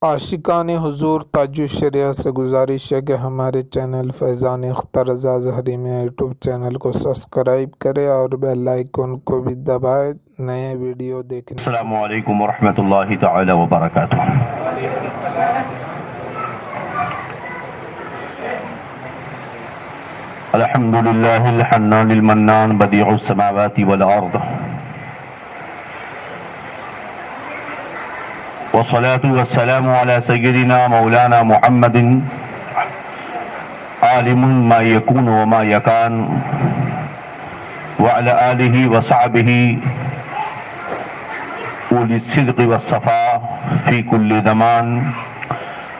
عاشقان حضور تاج الشریعہ سے گزارش ہے کہ ہمارے چینل فیضان اختر رضا ظہری میں یوٹیوب چینل کو سبسکرائب کرے اور بیل آئیکن کو بھی دبائے نئے ویڈیو دیکھنے کے السلام علیکم ورحمۃ اللہ تعالی وبرکاتہ۔ الحمد للہ الحنان المنان بدیع السماوات والارض، والصلاة والسلام على سيدنا مولانا محمد عالم ما يكون وما يكان، وعلى آله وصحبه أولي الصدق والصفاء في كل زمان،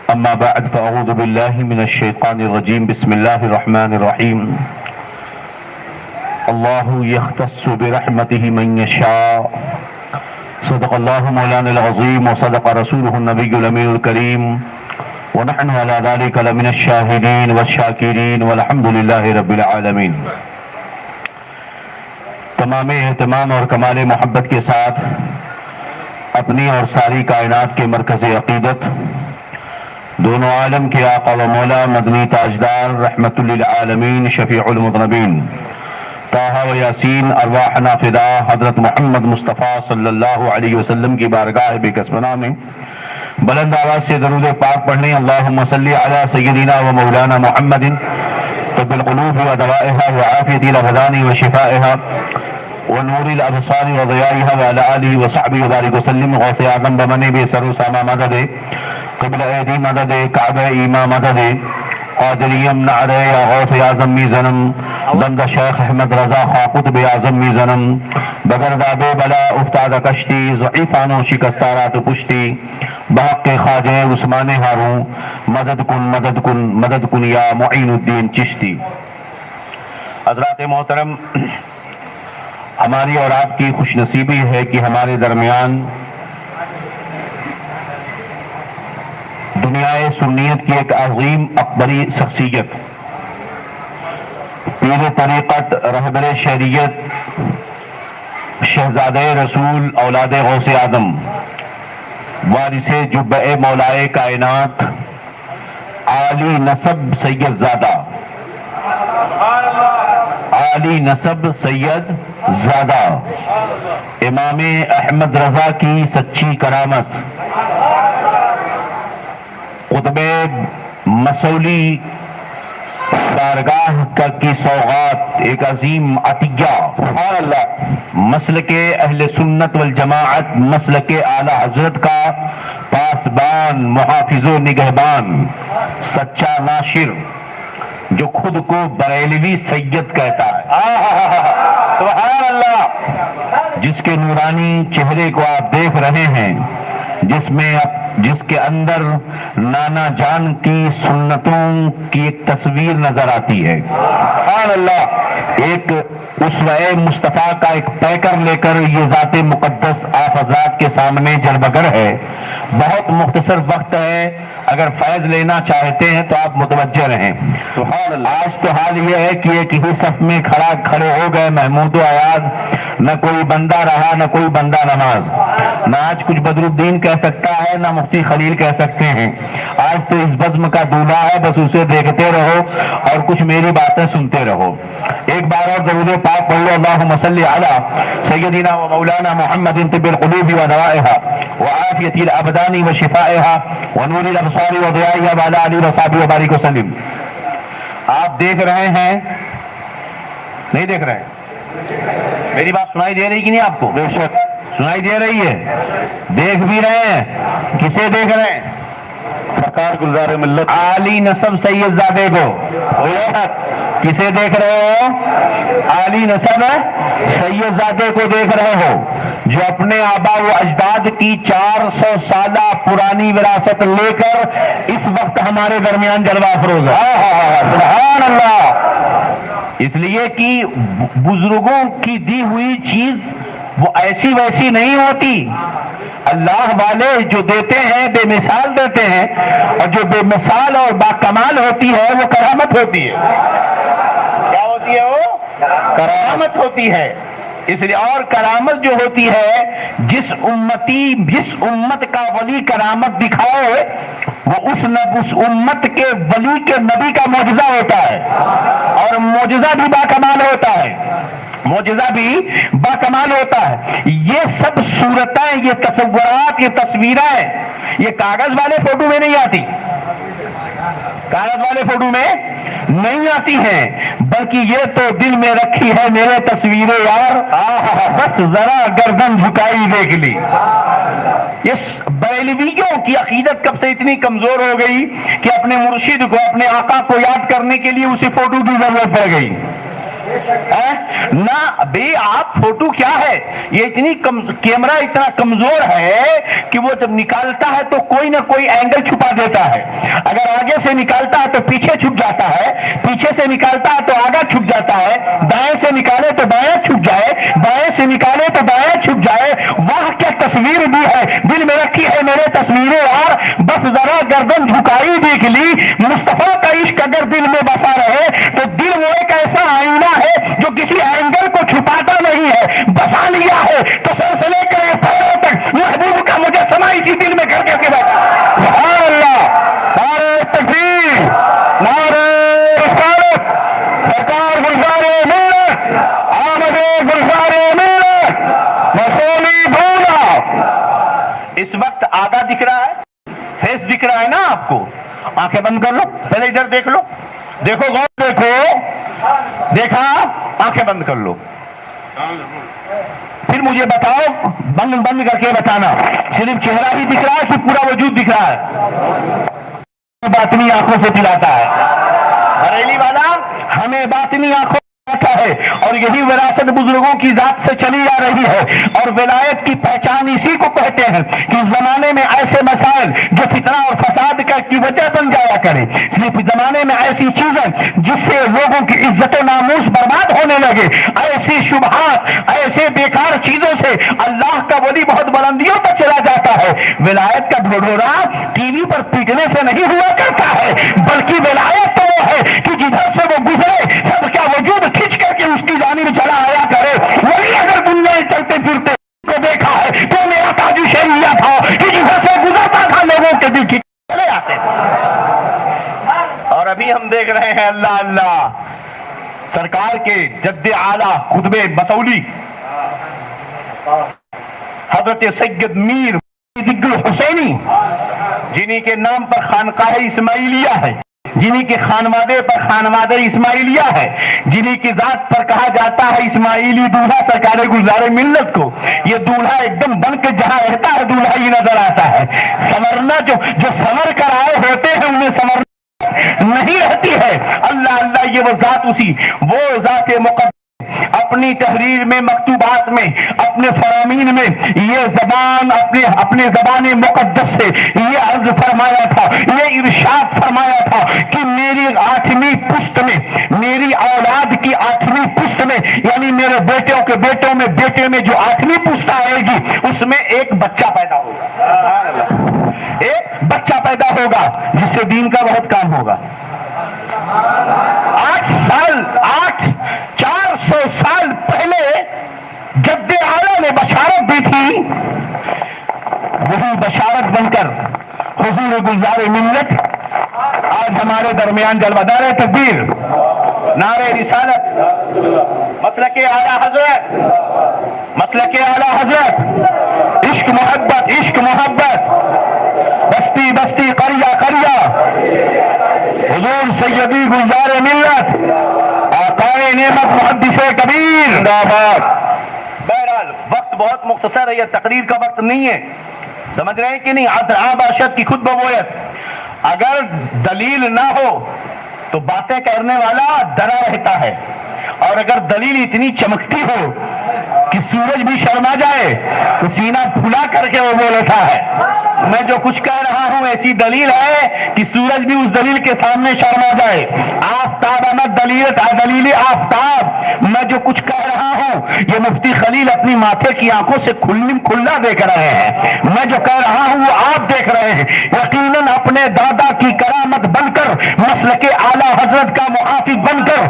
أما بعد فأعوذ بالله من الشيطان الرجيم، بسم الله الرحمن الرحيم۔ الله يختص برحمته من يشاء، صدق الله مولانا العظيم وصدق رسوله النبي الأمين الكريم، ونحن على ذلك لمن الشاهدين والشاكرين والحمد لله رب العالمين۔ تمام اہتمام اور کمال محبت کے ساتھ اپنی اور ساری کائنات کے مرکز عقیدت، دونوں عالم کے آقا و مولا مدنی تاجدار رحمت للعالمین شفیع المذنبین طٰہٰ و یاسین ارواحنا فدا حضرت محمد مصطفیٰ صلی اللہ علیہ وسلم کی بارگاہ بے کسمنا میں بلند آواز سے درود پاک پڑھنے۔ اللہم صلی علی سیدنا و مولانا محمد طب القلوب و دوائها و عافیت الابدان و شفائها و نور الابصار و ضیائها و علی آلہ و صحبہ وبارک وسلم۔ غوث اعظم بمن بے سر و سامہ مدد، قبل ایدی مدد، کعبہ ایمہ مدد، قادریم نعرہ یا غوث اعظم می زنم، بندہ شیخ احمد رضا خواہ قطب اعظم می زنم، بگرداب بلا افتاد کشتی، ضعیفانو شکستارات پشتی، بحق خواجہ عثمان ہاروں، مدد کن مدد کن مدد کن یا معین الدین چشتی۔ حضرات محترم، ہماری اور آپ کی خوش نصیبی ہے کہ ہمارے درمیان دنیا سنیت کی ایک عظیم اکبری شخصیت، پیر طریقت، رہبر شریعت، شہزادہ رسول، اولاد غوث اعظم، وارث جبہ مولائے کائنات، عالی نسب سید زادہ، عالی نسب سید زادہ، امام احمد رضا کی سچی کرامت، قطب مسولی بارگاہ کی سوغات، ایک عظیم عطیہ، سبحان اللہ، مسلک اہل سنت والجماعت، مسلک اعلی حضرت کا پاسبان، محافظ و نگہبان، سچا ناشر، جو خود کو بریلوی سید کہتا ہے، سبحان اللہ، جس کے نورانی چہرے کو آپ دیکھ رہے ہیں، جس کے اندر نانا جان کی سنتوں کی ایک تصویر نظر آتی ہے، سبحان اللہ، ایک اسوہ مصطفیٰ کا ایک پیکر لے کر یہ ذات مقدس آپ حضرات کے سامنے جلوگر ہے۔ بہت مختصر وقت ہے، اگر فیض لینا چاہتے ہیں تو آپ متوجہ رہیں۔ سبحان اللہ، آج تو حال یہ ہے کہ ایک ہی صف میں کھڑے ہو گئے محمود و ایاز، نہ کوئی بندہ رہا نہ کوئی بندہ نماز، نہ آج کچھ بدر الدین کہہ سکتا ہے نہ مفتی خلیل کہہ سکتے ہیں۔ آج تو اس بزم کا دولہا ہے، بس اسے دیکھتے رہو اور کچھ میری باتیں سنتے رہو۔ ایک بار اور درود پاک پڑھ لو، اللہم صلی علی سیدنا و مولانا محمد طب القلوب و دوائها و عافیت الابدان و شفائها و نور الابصار و ضیائها و علی آلہ و صحبہ وبارک وسلم۔ آپ دیکھ رہے ہیں نہیں دیکھ رہے ہیں؟ میری بات سنائی دے رہی کہ نہیں آپ کو؟ بے شک سنائی دے رہی ہے۔ دیکھ بھی رہے ہیں، کسے دیکھ رہے ہیں؟ سرکار گلزار ملت عالی نسب سید زادے کو۔ کسے دیکھ رہے ہو؟ عالی نسب سید زادے کو دیکھ رہے ہو، جو اپنے آبا و اجداد کی 400 سالہ پرانی وراثت لے کر اس وقت ہمارے درمیان جلوہ افروز ہے، سبحان اللہ۔ اس لیے کہ بزرگوں کی دی ہوئی چیز وہ ایسی ویسی نہیں ہوتی، اللہ والے جو دیتے ہیں بے مثال دیتے ہیں، اور جو بے مثال اور باکمال ہوتی ہے وہ کرامت ہوتی ہے۔ کیا ہوتی ہے؟ وہ کرامت ہوتی ہے۔ اس لیے اور کرامت جو ہوتی ہے، جس امت کا ولی کرامت دکھائے وہ اس امت کے ولی کے نبی کا معجزہ ہوتا ہے، اور معجزہ بھی باکمال ہوتا ہے، معجزہ بھی باکمال ہوتا ہے۔ یہ سب صورتیں، یہ تصورات، یہ تصویریں، یہ کاغذ والے فوٹو میں نہیں آتی، کاغذ والے فوٹو میں نہیں آتی ہیں، بلکہ یہ تو دل میں رکھی ہے میرے تصویریں یار، بس ذرا گردن جھکائی دیکھ لی۔ یہ بریلویوں کی عقیدت کب سے اتنی کمزور ہو گئی کہ اپنے مرشد کو، اپنے آقا کو یاد کرنے کے لیے اسے فوٹو کی ضرورت پڑ گئی۔ نہ بے، آپ فوٹو کیا ہے، یہ اتنی کیمرہ اتنا کمزور ہے کہ وہ جب نکالتا ہے تو کوئی نہ کوئی اینگل چھپا دیتا ہے، اگر آگے سے نکالتا ہے تو پیچھے چھپ جاتا ہے، پیچھے سے نکالتا ہے تو آگا چھپ جاتا ہے، دائیں سے نکالے تو بائیں چھپ جائے، بائیں سے نکالے تو دائیں چھپ جائے۔ واہ کیا تصویر بھی ہے، دل میں رکھی ہے میرے تصویریں اور بس ذرا گردن جھکائی دیکھ لی۔ مصطفیٰ کا عشق اگر دل میں بسا رہے تو دل وہ ایک ایسا آئینہ ہے جو کسی اینگل کو چھپاتا نہیں ہے، بسا لیا ہے تو سر سے لے کر پیروں تک محبوب کا مجسمہ اسی دل میں گھر کے بیٹھا۔ سبحان اللہ، نعرہ تکبیر، نعرہ رسالت، سرکار گلزار ملت، آمد گلزار ملت، رسولی بولا۔ اس وقت آدھا دکھ رہا ہے، فیس دکھ رہا ہے نا آپ کو، آنکھیں بند کر لو، پہلے ادھر دیکھ لو، دیکھو غور دیکھو، دیکھا، آنکھیں بند کر لو، پھر مجھے بتاؤ، بند کر کے بتانا، صرف چہرہ ہی دکھ رہا ہے کہ پورا وجود دکھ رہا ہے؟ باطنی آنکھوں سے دلاتا ہے بریلی والا، ہمیں باطنی آنکھوں ہے، اور یہی وراثت بزرگوں کی ذات سے چلی آ رہی ہے، اور ولایت کی پہچان اسی کو کہتے ہیں کہ اس زمانے میں ایسے مسائل جو فتنہ اور فساد کی وجہ بن جایا کرے، صرف زمانے میں ایسی چیزیں جس سے لوگوں کی عزت و ناموس برباد ہونے لگے، ایسی شبہات، ایسے بیکار چیزوں سے اللہ کا ولی بہت بلندیوں تک چلا جاتا ہے۔ ولایت کا ڈھڈورا ٹی وی پر پیٹنے سے نہیں ہوا کرتا ہے، بلکہ ولایت تو وہ ہے کہ جدھر سے وہ گزرے سب کا وجود کھینچ کر کے اس کی جانب چلا آیا کرے۔ وہی اگر دنیا میں چلتے پھرتے کو دیکھا ہے تو میرا تاج شریعہ تھا کہ جدھر سے گزرتا تھا لوگوں کے دل چلے آتے، اور ابھی ہم دیکھ رہے ہیں اللہ اللہ سرکار کے جد اعلیٰ قطب بسولی حضرت سید میر حسینی، جنہی کے نام پر خانقاہ اسماعیلیہ ہے، جنہی کے خانوادے پر خانوادہ اسماعیلیہ ہے، جنہی کی ذات پر کہا جاتا ہے اسماعیلی دولہا سرکار گلزار ملت کو۔ یہ دولہا ایک دم بن کے جہاں رہتا ہے دولہا ہی نظر آتا ہے، سنورنا جو سنور کر آئے ہوتے ہیں انہیں سنورنا نہیں رہتی ہے۔ اللہ اللہ، یہ وہ ذات، اسی وہ ذات مقدس اپنی تحریر میں، مکتوبات میں، اپنے فرامین میں یہ زبان اپنے زبان مقدس سے یہ عرض فرمایا تھا، یہ ارشاد فرمایا تھا کہ میری 8ویں پشت میں، میری اولاد کی 8ویں پشت میں، یعنی میرے بیٹوں کے بیٹوں میں بیٹے میں جو 8ویں پشت آئے گی اس میں ایک بچہ پیدا ہوگا، ایک بچہ پیدا ہوگا جس سے دین کا بہت کام ہوگا۔ 400 سال پہلے جد اعلیٰ نے بشارت دی تھی، وہی بشارت بن کر حضور گلزار ملت آج ہمارے درمیان جلوہ تکبیر، نعرہ رسالت، مسلک اعلیٰ حضرت، مسلک اعلیٰ حضرت، عشق محبت، عشق محبت، بستی بستی قریہ قریہ، حضور سیدی گلزار ملت، آقائے نعمت محدث کبیر زندہ باد۔ بہرحال وقت بہت مختصر ہے، یہ تقریر کا وقت نہیں ہے، سمجھ رہے ہیں کہ نہیں؟ عام ارشد کی خود بگویت، اگر دلیل نہ ہو تو باتیں کرنے والا ڈرا رہتا ہے، اور اگر دلیل اتنی چمکتی ہو کہ سورج بھی شرما جائے تو سینہ پھلا کر کے وہ بول اٹھا ہے۔ میں جو کچھ کہہ رہا ہوں ایسی دلیل ہے کہ سورج بھی اس دلیل کے سامنے شرما جائے۔ آفتاب احمد دلیل آفتاب، میں جو کچھ کہہ رہا ہوں یہ مفتی خلیل اپنی ماتھے کی آنکھوں سے کھلا دیکھ رہے ہیں، میں جو کہہ رہا ہوں وہ آپ دیکھ رہے ہیں۔ یقیناً اپنے دادا کی کرامت بن کر مسلک اعلیٰ حضرت کا محافظ بن کر،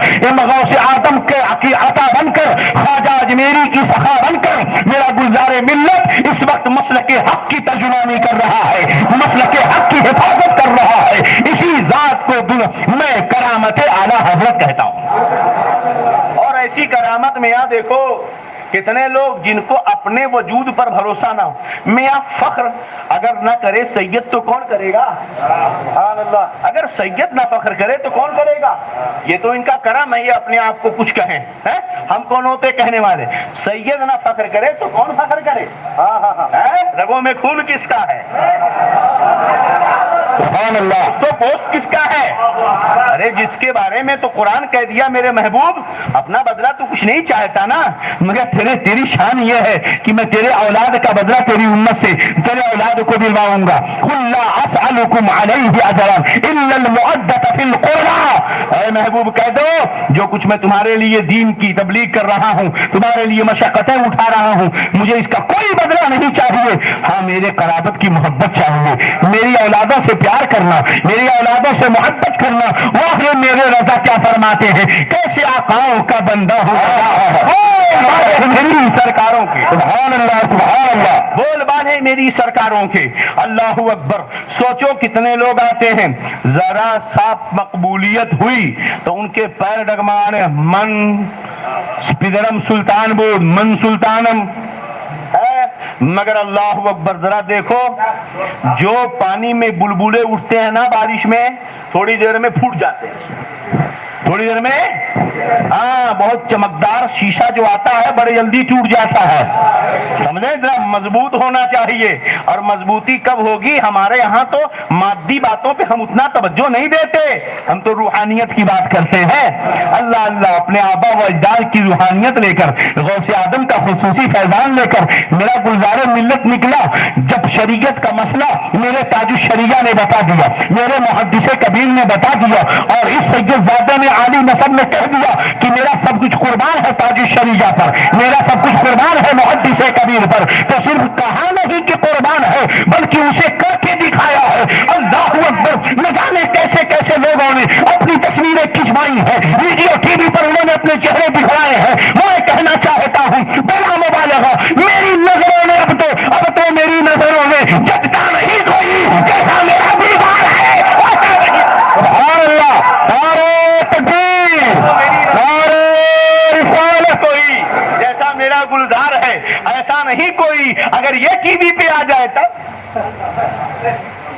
غوث آدم کے عطا بن کر، خواجہ اجمیری کی سخا بن کر میرا گلزار ملت اس وقت مسلک حق کی ترجمانی کر رہا ہے، مسلک حق کی حفاظت کر رہا ہے۔ اسی ذات کو میں کرامت اعلیٰ حضرت کہتا ہوں۔ اور ایسی کرامت میں یہاں دیکھو کتنے لوگ جن کو اپنے وجود پر بھروسہ نہ ہو، میاں فخر اگر نہ کرے سید تو کون کرے گا؟ سبحان اللہ، اگر سید نہ فخر کرے تو کون کرے گا؟ یہ تو ان کا کرم ہے، یہ اپنے آپ کو کچھ کہیں، ہم کون ہوتے کہنے والے؟ سید نہ فخر کرے تو کون فخر کرے؟ رگوں میں خون کس کا ہے؟ سبحان اللہ، تو پوسٹ کس کا ہے؟ ارے جس کے بارے میں تو قرآن کہہ دیا میرے محبوب اپنا بدلہ تو کچھ نہیں چاہتا نا، مگر تیری شان یہ ہے کہ میں تیرے اولاد کا بدلہ تیری امت سے تیرے اولاد کو دلواؤں گا۔ قل لا اسألکم علیہ اجرا الا المودۃ فی القربى، اے محبوب کہہ دو جو کچھ میں تمہارے لیے دین کی تبلیغ کر رہا ہوں، تمہارے لیے مشقتیں اٹھا رہا ہوں، مجھے اس کا کوئی بدلہ نہیں چاہیے، ہاں میرے قرابت کی محبت چاہیے، میری اولادوں سے پیار کرنا، میری اولادوں سے محبت کرنا۔ وہ میرے رضا کیا فرماتے ہیں، کیسے آقاؤں کا بندہ ہو میری سرکاروں کے، سبحان اللہ سبحان اللہ، بول بالے میری سرکاروں کے، اللہ اکبر۔ سوچو کتنے لوگ آتے ہیں، ذرا صاف مقبولیت ہوئی تو ان کے پیر ڈگمگانے، من پدرم سلطان بود من سلطانم ہے، مگر اللہ اکبر ذرا دیکھو جو پانی میں بلبلے اٹھتے ہیں نا بارش میں، تھوڑی دیر میں پھوٹ جاتے ہیں، تھوڑی دیر میں ہاں بہت چمکدار شیشہ جو آتا ہے بڑے جلدی ٹوٹ جاتا ہے، سمجھے؟ ذرا مضبوط ہونا چاہیے، اور مضبوطی کب ہوگی؟ ہمارے یہاں تو مادی باتوں پہ ہم اتنا توجہ نہیں دیتے، ہم تو روحانیت کی بات کرتے ہیں۔ اللہ اللہ، اپنے آبا و اجداد کی روحانیت لے کر، غوث آدم کا خصوصی فیضان لے کر میرا گلزار ملت نکلا۔ جب شریعت کا مسئلہ میرے تاج الشریعہ نے بتا دیا، میرے محدث کبیر نے بتا دیا، اور اس سید زادہ نے عالی نسب میں کہہ دیا کہ میرا سب کچھ قربان ہے تاج الشریعہ پر، میرا سب کچھ قربان ہے محدث کبیر پر، تو صرف کہا نہیں کہ قربان ہے بلکہ اسے کر کے دکھایا ہے۔ اللہ اکبر، نہ جانے کیسے کیسے لوگوں نے اپنی تصویریں کھنچوائی ہیں، ویڈیو ٹی وی پر انہوں نے اپنے چہرے دکھائے ہیں۔ میں کہنا چاہتا ہوں بلا مبالغہ، میری نظروں نے اب تو میری نظروں میں جھٹکا نہیں کوئی، جیسا میرا گلزار ہے ویسا نہیں۔ سبحان اللہ، نعرہ تکبیر، نعرہ رسالت، کوئی جیسا میرا گلزار ہے ایسا نہیں کوئی۔ اگر یہ ٹی وی پہ آ جائے تب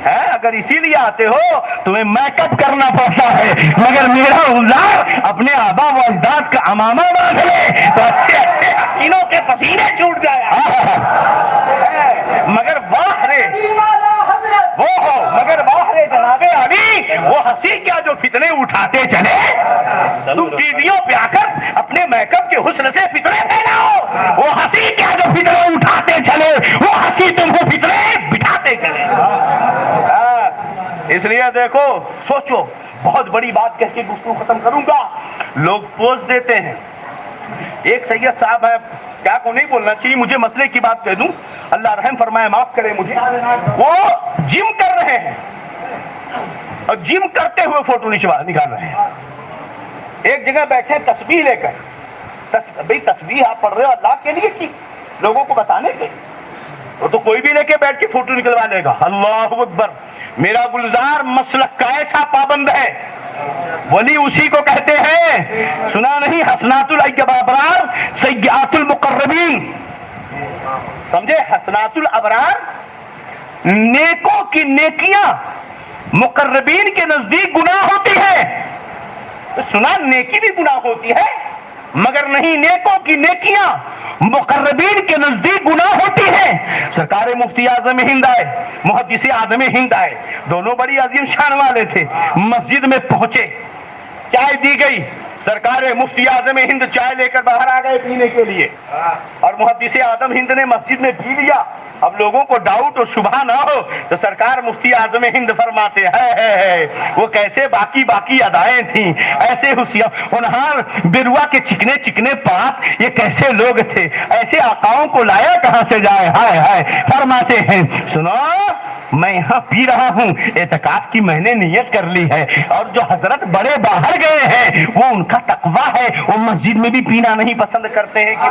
ہے، اگر اسی لیے آتے ہو تمہیں میک اپ کرنا پڑتا ہے، مگر میرا گلزار اپنے آبا و اجداد کا امامہ باندھ لے تو اچھے اچھے حسینوں کے پسینے چھوٹ جائے، مگر واہ رے وہ ہو، مگر واہ رے جناب علی وہ ہنسی کیا جو فتنے اٹھاتے چلے، تم ٹی ویوں پہ آ کر اپنے میک اپ کے حسن سے فتنے پھیلاؤ، وہ ہنسی کیا جو فتنے اٹھاتے چلے، وہ ہنسی تم کو فتنے بٹھاتے چلے۔ اس لیے دیکھو سوچو، بہت بڑی بات کہہ کے گفتگو ختم کروں گا۔ لوگ پوز دیتے ہیں، ایک سید صاحب ہے، کیا کو نہیں بولنا چاہیے، مجھے مسئلے کی بات کہہ دوں، اللہ رحم فرمائے معاف کرے مجھے، وہ جم کر رہے ہیں اور جم کرتے ہوئے فوٹو نکال رہے ہیں، ایک جگہ بیٹھے تسبیح لے کر، بھئی تسبیح آپ پڑھ رہے ہو اللہ کے لیے کی لوگوں کو بتانے کے، وہ تو کوئی بھی لے کے بیٹھ کے فوٹو نکلوا لے گا۔ اللہ اکبر، میرا گلزار مسلک کا ایسا پابند ہے، ولی اسی کو کہتے ہیں، سنا نہیں؟ حسنات الابرار سیئات المقربین، سمجھے؟ حسنات الابرار نیکوں کی نیکیاں مقربین کے نزدیک گناہ ہوتی ہے، سنا نیکی بھی گناہ ہوتی ہے، مگر نہیں، نیکوں کی نیکیاں مقربین کے نزدیک گناہ ہوتی ہیں۔ سرکار مفتی اعظم ہند آئے، محدث اعظم ہند آئے، دونوں بڑی عظیم شان والے تھے، مسجد میں پہنچے، چائے دی گئی، سرکار مفتی اعظم ہند چائے لے کر باہر آ گئے پینے کے لیے، اور محدث اعظم ہند نے مسجد میں پی لیا۔ اب لوگوں کو ڈاؤٹ اور شبہ نہ ہو تو سرکار مفتی اعظم ہند فرماتے ہیں وہ کیسے باقی ادائیں تھیں، ایسے ہونہار بروا کے چکنے چکنے پات، یہ کیسے لوگ تھے، ایسے آقاؤں کو لایا کہاں سے جائے، ہائے ہائے۔ فرماتے ہیں سنو میں یہاں پی رہا ہوں، اعتکاف کی میں نے نیت کر لی ہے، اور جو حضرت بڑے باہر گئے ہیں وہ ان کا تقویٰ ہے، وہ مسجد میں بھی پینا نہیں پسند کرتے ہیں کہ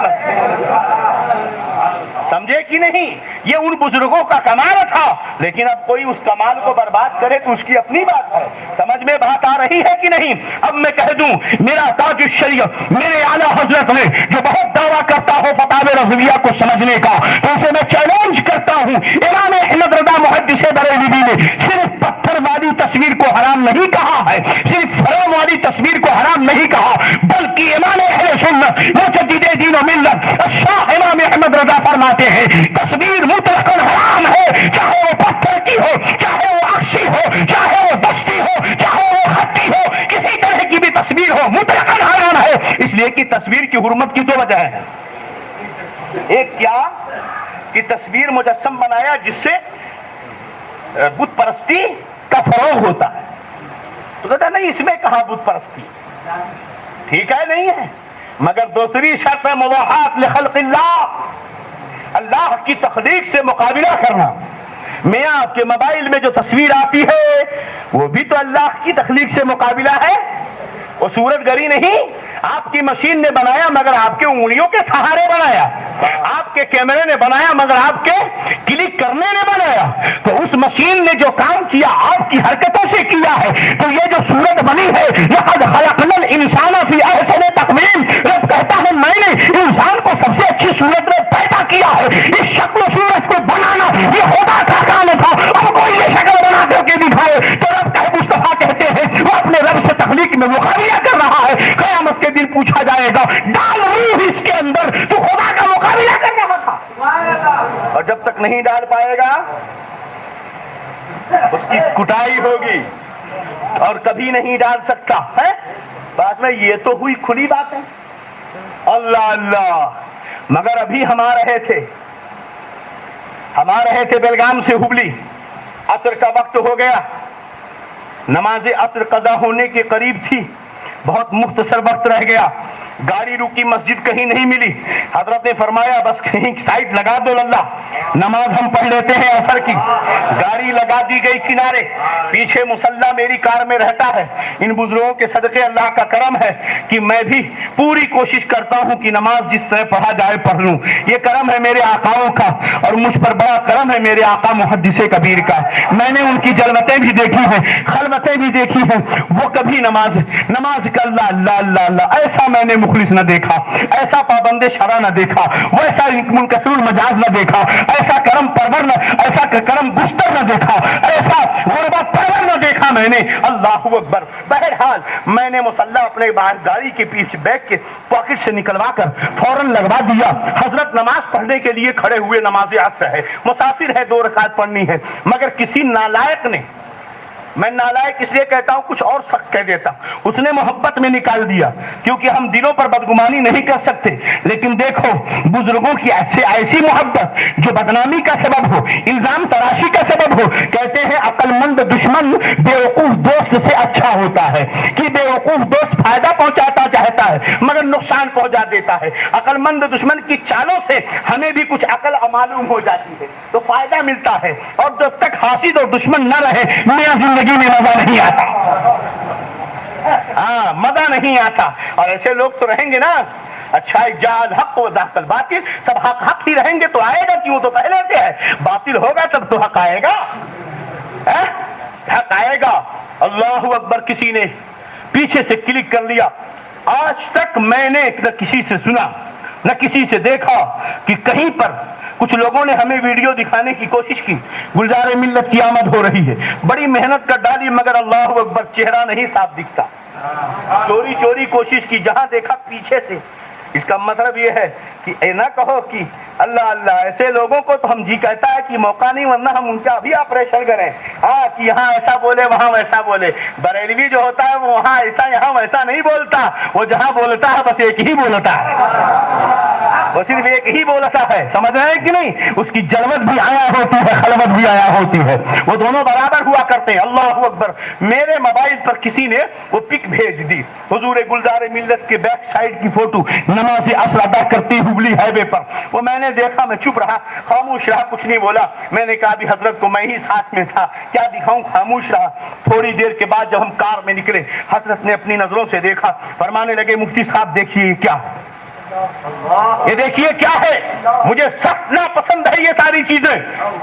سمجھے کہ نہیں؟ یہ ان بزرگوں کا کمال تھا، لیکن اب کوئی اس کمال کو برباد کرے تو اس کی اپنی بات ہے۔ سمجھ میں بات آ رہی ہے کہ نہیں؟ اب میں کہہ دوں، میرا تاج الشریعت میرے اعلیٰ حضرت نے جو بہت دعویٰ کرتا ہو فتاوی رضویہ کو سمجھنے کا، تو اسے میں چیلنج کرتا ہوں، امام احمد رضا محدث بریلوی نے صرف پتھر والی تصویر کو حرام نہیں کہا ہے، صرف فرام والی تصویر کو حرام نہیں کہا، بلکہ امام اہل سنت مجدد دین و ملت شاہ امام احمد رضا فرماتے ہیں تصویر مطلقاً حرام ہے، چاہے وہ پتھر کی ہو، چاہے وہ عکسی ہو، چاہے وہ دستی ہو، چاہے وہ خطی ہو، کسی طرح کی بھی تصویر ہو مطلقاً حرام ہے، اس لیے کہ تصویر کی حرمت کی دو وجہ ہے۔ ایک کیا کہ تصویر مجسم بنایا جس سے بت پرستی کا فروغ ہوتا ہے، تو کہتا نہیں اس میں کہاں بت پرستی، ٹھیک ہے نہیں ہے، مگر دوسری شرط ہے مواحات لخلق اللہ، اللہ کی تخلیق سے مقابلہ کرنا۔ میاں آپ کے موبائل میں جو تصویر آتی ہے وہ بھی تو اللہ کی تخلیق سے مقابلہ ہے، وہ صورت گری نہیں، آپ کی مشین نے بنایا مگر آپ کے انگلیوں کے سہارے بنایا، آپ کے کیمرے نے بنایا مگر آپ کے کلک کرنے نے بنایا، تو اس مشین نے جو کام کیا آپ کی حرکتوں سے کیا ہے، تو یہ جو صورت بنی ہے لقد خلقنا الانسان فی احسن تقویم، رب کہتا ہے میں نے انسان کو سب سے اچھی صورت میں پیدا کیا ہے، اس شکل و صورت کو بنانا یہ خدا کا کام تھا، اب کوئی یہ شکل بنا کر کے دکھائے تو رب کہ مصطفیٰ کہتے ہیں وہ اپنے رب سے تخلیق میں مقابلہ کر رہا ہے، قیامت کے دن پوچھا جائے گا ڈال روح اس کے اندر تو خدا کا مقابلہ کر رہا تھا، اور جب تک نہیں ڈال پائے گا اس کی کٹائی ہوگی اور کبھی نہیں ڈال سکتا ہے۔ بعد میں یہ تو ہوئی کھلی بات ہے، اللہ اللہ، مگر ابھی ہم آ رہے تھے بیلگام سے ہبلی، عصر کا وقت ہو گیا، نماز عصر قضا ہونے کے قریب تھی، بہت مختصر وقت رہ گیا، گاڑی رکی، مسجد کہیں نہیں ملی، حضرت نے فرمایا بس کہیں سائٹ لگا دو اللہ، نماز ہم پڑھ لیتے ہیں عصر کی، گاڑی لگا دی گئی کنارے، پیچھے مصلی میری کار میں رہتا ہے، ان بزرگوں کے صدقے اللہ کا کرم ہے کہ میں بھی پوری کوشش کرتا ہوں کہ نماز جس طرح پڑھا جائے پڑھ لوں، یہ کرم ہے میرے آقاؤں کا، اور مجھ پر بڑا کرم ہے میرے آقا محدث کبیر کا، میں نے ان کی جلوتیں بھی دیکھی ہیں، خلوتیں بھی دیکھی ہیں، وہ کبھی نماز کا اللہ اللہ اللہ اللہ ایسا میں نے مخلص نہ دیکھا، ایسا پابند شرع نہ دیکھا، ویسا منکسر المجاز نہ دیکھا، ایسا کرم پرور نہ، ایسا کرم گستر نہ دیکھا، ایسا غربت پرور نہ دیکھا میں نے، اللہ اکبر۔ بہرحال میں نے مصلی اپنے باہر گاڑی کے پیچھے بیگ کے پاکٹ سے نکلوا کر فوراً لگوا دیا، حضرت نماز پڑھنے کے لیے کھڑے ہوئے، نماز عصر ہے، مسافر ہے، 2 رکعت پڑھنی ہے، مگر کسی نالائق نے، میں نالائق اس لیے کہتا ہوں کچھ اور سخت کہہ دیتا، اس نے محبت میں نکال دیا، کیونکہ ہم دلوں پر بدگمانی نہیں کر سکتے، لیکن دیکھو بزرگوں کی ایسی محبت جو بدنامی کا سبب ہو، الزام تراشی کا سبب ہو، کہتے ہیں عقل مند دشمن بیوقوف دوست سے اچھا ہوتا ہے، کہ بیوقوف دوست فائدہ پہنچاتا چاہتا ہے مگر نقصان پہنچا دیتا ہے، عقل مند دشمن کی چالوں سے ہمیں بھی کچھ عقل معلوم ہو جاتی ہے تو فائدہ ملتا ہے، اور جب تک حاسد اور دشمن نہ رہے میاں زندگی میں مزہ نہیں آتا، ہاں مزہ نہیں آتا، اور ایسے لوگ تو رہیں گے نا، اچھا جال حق و ذاق الباطل، سب حق ہی رہیں گے تو آئے گا کیوں، تو پہلے سے ہے، باطل ہوگا تب تو حق آئے گا، حق آئے گا۔ اللہ اکبر، کسی نے پیچھے سے کلک کر لیا، آج تک میں نے نہ کسی سے سنا نہ کسی سے دیکھا کہ کہیں پر کچھ لوگوں نے ہمیں ویڈیو دکھانے کی کوشش کی، گلزار ملت کی آمد ہو رہی ہے، بڑی محنت کر ڈالی مگر اللہ اکبر چہرہ نہیں صاف دکھتا، چوری چوری کوشش کی، جہاں دیکھا پیچھے سے، اس کا مطلب یہ ہے کہ اے نہ کہو کہ اللہ اللہ، ایسے لوگوں کو تو ہم جی کہتا ہے کہ موقع نہیں، ورنہ ہم ان کا بھی آپریشن کریں، ہاں کہ یہاں ایسا بولے وہاں ویسا بولے، بریلوی جو ہوتا ہے وہ وہاں ایسا یہاں ویسا نہیں بولتا، وہ جہاں بولتا ہے بس ایک ہی بولتا ہے، وہ صرف ایک ہی بولتا ہے، سمجھ رہے ہیں کہ نہیں؟ اس کی جلوت بھی آیا ہوتی ہے، خلوت بھی آیا ہوتی ہے، وہ دونوں برابر ہوا کرتے ہیں۔ اللہ اکبر۔ میرے موبائل پر کسی نے وہ پک بھیج دی، حضور گلزار ملت کے بیک سائڈ کی فوٹو، نماز عصر ادا کرتی ہبلی ہائیوے پر۔ وہ میں نے دیکھا، میں چپ رہا، خاموش رہا، کچھ نہیں بولا۔ میں نے کہا بھی حضرت کو میں ہی ساتھ میں تھا، کیا دکھاؤں؟ خاموش رہا۔ تھوڑی دیر کے بعد جب ہم کار میں نکلے، حضرت نے اپنی نظروں سے دیکھا، فرمانے لگے مفتی صاحب دیکھیے یہ کیا ہے، یہ دیکھیے کیا ہے۔ مجھے سخت ناپسند ہے یہ ساری چیزیں۔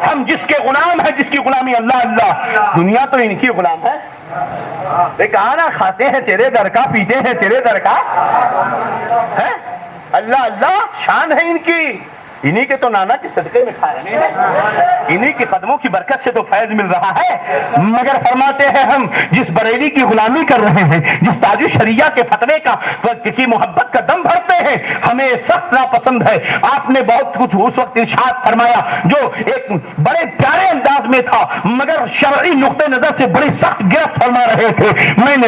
ہم جس کے غلام ہیں، جس کی غلامی اللہ اللہ، دنیا تو ان کی غلام ہے۔ کھانا کھاتے ہیں تیرے در کا، پیتے ہیں تیرے در کا، ہے اللہ اللہ، شان ہے ان کی۔ انہی کے تو نانا کے صدقے میں کھا رہے ہیں، انہی کے قدموں کی برکت سے تو فیض مل رہا ہے۔ مگر فرماتے ہیں ہم جس بریلی کی غلامی کر رہے ہیں، جس تاج الشریعہ کے فتوے کی محبت کا دم بھرتے ہیں، ہمیں سخت ناپسند ہے۔ آپ نے بہت کچھ اس وقت ارشاد فرمایا جو ایک بڑے پیارے انداز میں تھا، مگر شرعی نقطہ نظر سے بڑی سخت گرفت فرما رہے تھے۔ میں نے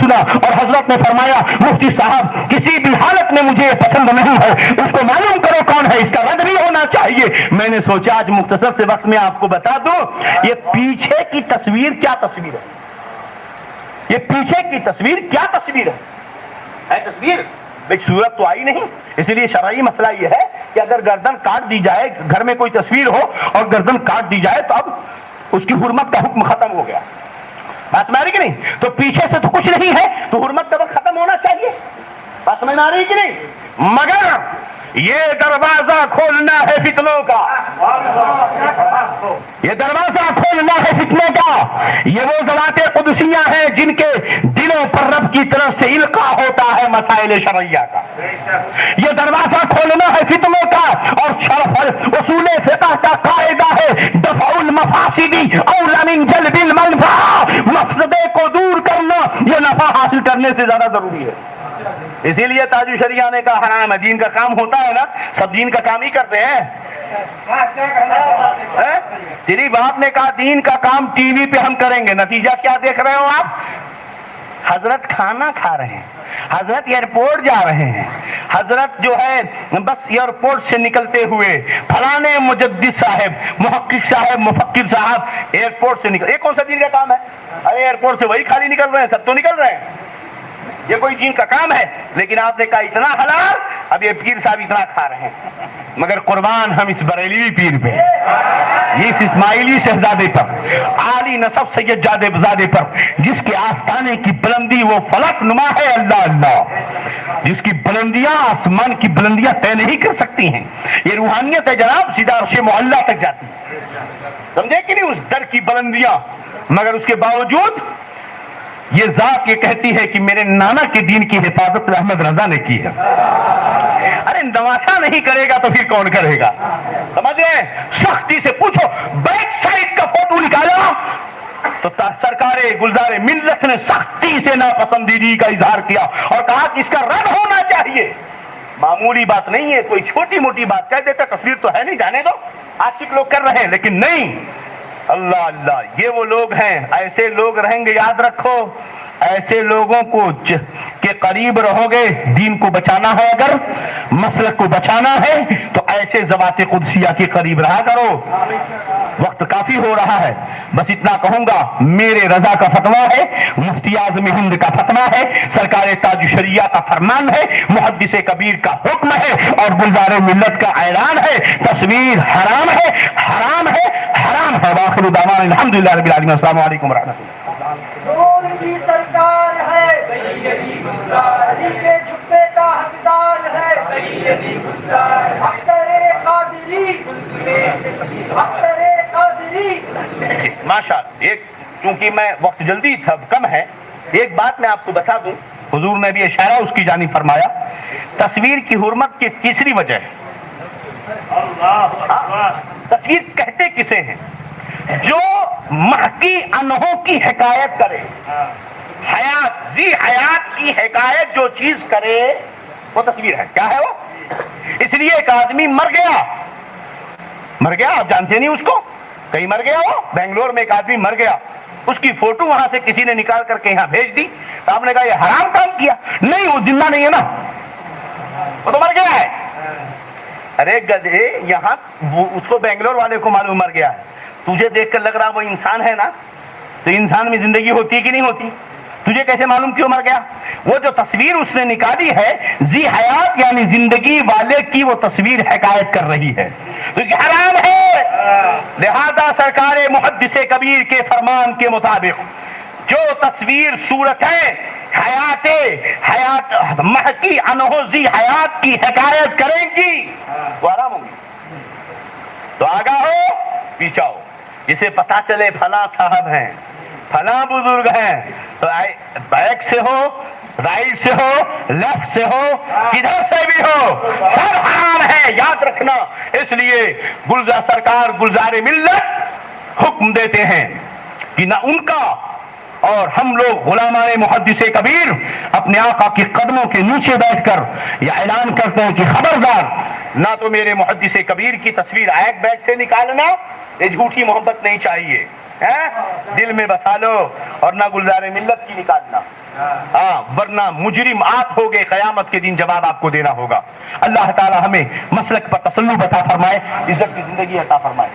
سنا اور حضرت نے فرمایا مفتی صاحب کسی بھی حالت میں مجھے یہ پسند نہیں ہے، اس کو معلوم کرو کون ہے، اس کا رد بھی ہونا چاہیے۔ میں نے سوچا آج مختصر سے وقت میں آپ کو بتا دوں یہ پیچھے کی تصویر کیا تصویر ہے، یہ پیچھے کی تصویر کیا تصویر ہے تصویر بھئی صورت تو آئی نہیں۔ اس لیے شرعی مسئلہ یہ ہے کہ اگر گردن کاٹ دی جائے، گھر میں کوئی تصویر ہو اور گردن کاٹ دی جائے تو اب اس کی حرمت کا حکم ختم ہو گیا، بات سمجھ رہی کہ نہیں؟ تو پیچھے سے تو کچھ نہیں ہے تو حرمت کا وقت ختم ہونا چاہیے، بات سمجھ آ رہی کہ نہیں؟ مگر یہ دروازہ کھولنا ہے فتنوں کا، یہ دروازہ کھولنا ہے فتنوں کا۔ یہ وہ ذوات قدسیہ ہیں جن کے دلوں پر رب کی طرف سے القاء ہوتا ہے مسائل شرعیہ کا، یہ دروازہ کھولنا ہے فتنوں کا۔ اور اصول فقہ کا قاعدہ ہے دفع المفاسد اولی من جلب المنفعہ، مفسدے کو دور کرنا یہ نفع حاصل کرنے سے زیادہ ضروری ہے۔ اسی لیے تاج الشریعہ نے کہا حرام ہے، دین کا کام ہوتا ہے نا، سب دین کا کام ہی کرتے ہیں۔ صرف آپ نے کہا دین کا کام ٹی وی پہ ہم کریں گے، نتیجہ کیا دیکھ رہے ہو آپ؟ حضرت کھانا کھا رہے ہیں، حضرت ایئرپورٹ جا رہے ہیں، حضرت جو ہے بس ایئرپورٹ سے نکلتے ہوئے فلانے مجدد صاحب، محقق صاحب، مفکر صاحب ایئرپورٹ سے نکل، یہ کون سا دین کا کام ہے؟ ارے ایئرپورٹ سے وہی خالی نکل رہے ہیں، سب تو نکل رہے ہیں، یہ کوئی دین کا کام ہے؟ لیکن آپ نے کہا اتنا حلال، اب یہ پیر صاحب اتنا کھا رہے ہیں۔ مگر قربان ہم اس بریلوی پیر پہ، اس اسماعیلی شہزادے پر، عالی نسب سید زادے پر، جس کے آستانے کی بلندی وہ فلک نما ہے، اللہ اللہ، جس کی بلندیاں آسمان کی بلندیاں طے نہیں کر سکتی ہیں۔ یہ روحانیت ہے جناب، سیدھا عرش معلیٰ تک جاتی ہے، سمجھے کہ نہیں؟ اس در کی بلندیاں، مگر اس کے باوجود یہ ذات یہ کہتی ہے کہ میرے نانا کے دین کی حفاظت احمد رضا نے کی ہے۔ ارے نواسا نہیں کرے گا تو پھر کون کرے گا؟ سمجھ رہے ہیں؟ سختی سے پوچھو، بیک سائڈ کا فوٹو نکالا تو سرکار گلزار ملت نے سختی سے ناپسندیدگی کا اظہار کیا اور کہا کہ اس کا رد ہونا چاہیے۔ معمولی بات نہیں ہے، کوئی چھوٹی موٹی بات کہہ دیتا، تصویر تو ہے نہیں، جانے دو، عاشق لوگ کر رہے ہیں، لیکن نہیں، اللہ اللہ، یہ وہ لوگ ہیں، ایسے لوگ رہیں گے، یاد رکھو، ایسے لوگوں کو کے قریب رہو گے۔ دین کو بچانا ہے، اگر مسلک کو بچانا ہے تو ایسے ذوات قدسیہ کے قریب رہا کرو۔ وقت کافی ہو رہا ہے، بس اتنا کہوں گا، میرے رضا کا فتویٰ ہے، مفتی اعظم ہند کا فتویٰ ہے، سرکار تاج الشریعہ کا فرمان ہے، محدث کبیر کا حکم ہے اور گلزار ملت کا اعلان ہے، تصویر حرام ہے، حرام ہے، حرام ہے۔ وآخر دعوانا الحمدللہ رب العالمین، السلام علیکم ورحمۃ اللہ۔ نور کی سرکار ہے سیدی گلزار، علی کے چھپے کا حقدار ہے سیدی گلزار، اختر قادری، اختر قادری۔ ماشاء اللہ، ایک چونکہ میں وقت جلدی تھا، کم ہے، ایک بات میں آپ کو بتا دوں، حضور نے بھی اشارہ اس کی جانب فرمایا، تصویر کی حرمت کی تیسری وجہ ہے، تصویر کہتے کسے ہیں؟ جو محکی انہوں کی حکایت کرے، حیات ذی حیات کی حکایت جو چیز کرے وہ تصویر ہے۔ کیا ہے وہ؟ اس لیے ایک آدمی مر گیا، آپ جانتے نہیں اس کو، کہیں مر گیا، وہ بنگلور میں ایک آدمی مر گیا، اس کی فوٹو وہاں سے کسی نے نکال کر کے یہاں بھیج دی، تو آپ نے کہا یہ حرام کام کیا؟ نہیں، وہ زندہ نہیں ہے نا، وہ تو مر گیا ہے. ارے گدھے, یہاں اس کو بنگلور والے کو معلوم مر گیا ہے, تجھے دیکھ کر لگ رہا وہ انسان ہے نا, تو انسان میں زندگی ہوتی کہ نہیں ہوتی؟ تجھے کیسے معلوم کیوں مر گیا؟ وہ جو تصویر اس نے نکالی ہے ذی حیات یعنی زندگی والے کی, وہ تصویر حکایت کر رہی ہے, تو یہ حرام ہے. لہذا سرکار محدث کبیر کے فرمان کے مطابق جو تصویر صورتیں حیات محکی انہو ذی حیات کی حکایت کریں گی وہ حرام ہوگی. تو آگاہ ہو, پیچھا ہو, جسے پتا چلے فلاں صاحب ہیں, فلاں بزرگ ہیں, تو بیک سے ہو, رائٹ سے ہو, لیفٹ سے ہو, کدھر سے بھی ہو, سب حرام ہے, یاد رکھنا. اس لیے سرکار گلزار ملت حکم دیتے ہیں کہ نہ ان کا اور ہم لوگ غلامان محدث کبیر اپنے آقا کے قدموں کے نیچے بیٹھ کر یہ اعلان کرتے ہیں کہ خبردار, نہ تو میرے محدث کبیر کی تصویر ایک بیگ سے نکالنا, یہ جھوٹی محبت نہیں چاہیے, دل میں بسا لو, اور نہ گلزار ملت کی نکالنا, ہاں ورنہ مجرم آپ ہوگے, قیامت کے دن جواب آپ کو دینا ہوگا. اللہ تعالی ہمیں مسلک پر تسلط عطا فرمائے, عزت کی زندگی عطا فرمائے.